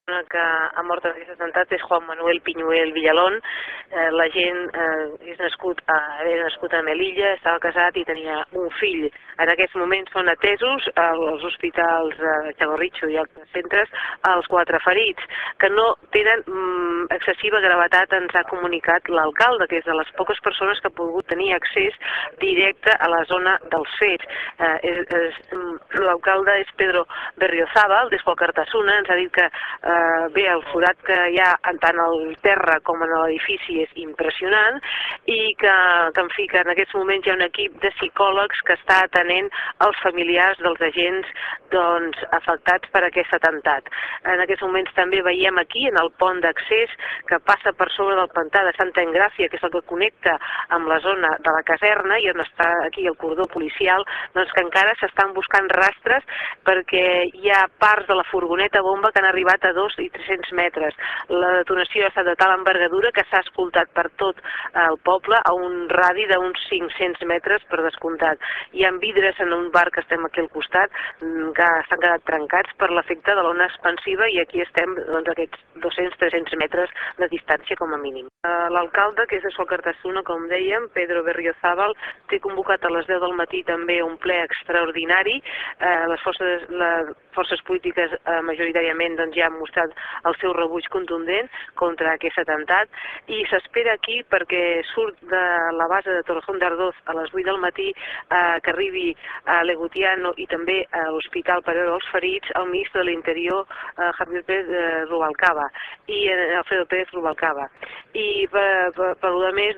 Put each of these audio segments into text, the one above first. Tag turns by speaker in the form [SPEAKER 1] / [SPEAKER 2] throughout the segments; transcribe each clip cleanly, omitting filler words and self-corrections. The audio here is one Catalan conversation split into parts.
[SPEAKER 1] que ha mort en aquest atemptat és Juan Manuel Piñuel Villalón. L'agent era nascut a Melilla, estava casat i tenia un fill. En aquests moments són atesos als hospitals Chagorritxu i altres centres els 4 ferits, que no tenen excessiva gravetat, ens ha comunicat l'alcalde, que és de les poques persones que ha pogut tenir accés directe a la zona dels fets. L'alcalde és Pedro Berriozábal, d'Esqualcartasuna, ens ha dit que bé, el forat que hi ha tant al terra com en l'edifici és impressionant i que en fi, que en aquests moments hi ha un equip de psicòlegs que està atenent els familiars dels agents afectats per aquest atemptat. En aquests moments també veiem aquí, en el pont d'accés que passa per sobre del pantà de Santa Engràcia, que és el que connecta amb la zona de la caserna i on està aquí el cordó policial, doncs que encara s'estan buscant rastres perquè hi ha parts de la furgoneta bomba que han arribat a 200 i 300 metres. La detonació ha estat de tal envergadura que s'ha escoltat per tot el poble a un radi d'uns 500 metres per descomptat. Hi ha vidres en un bar que estem aquí al costat que s'han quedat trencats per l'efecte de l'ona expansiva i aquí estem aquests 200-300 metres de distància com a mínim. L'alcalde, que és de Esqualcartasuna, com dèiem, Pedro Berriozábal, té convocat a les 10 del matí també un ple extraordinari. Les forces polítiques majoritàriament ja han mostrat el seu rebuig contundent contra aquest atemptat i s'espera aquí perquè surt de la base de Torrejón de Ardoz a les 8 del matí que arribi a Legutiano i també a l'Hospital per veure els ferits el ministre de l'Interior, Javier Pérez Rubalcaba i Alfredo Pérez Rubalcaba. I per lo més,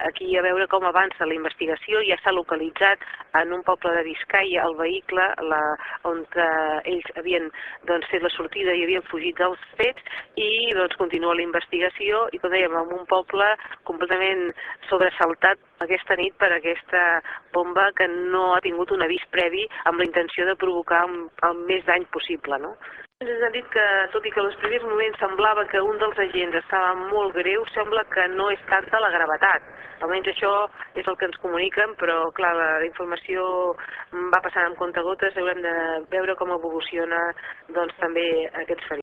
[SPEAKER 1] aquí a veure com avança la investigació. Ja s'ha localitzat en un poble de Vizcaya el vehicle on ells havien fet la sortida i havien fugit dels fets i continua la investigació i, com dèiem, en un poble completament sobresaltat aquesta nit per aquesta bomba que no ha tingut un avís previ amb la intenció de provocar el més dany possible, no? Ens han dit que, tot i que en els primers moments semblava que un dels agents estava molt greu, sembla que no és tanta la gravetat. Almenys això és el que ens comuniquen, però clar, la informació va passant amb comptagotes, haurem de veure com evoluciona també aquests ferits.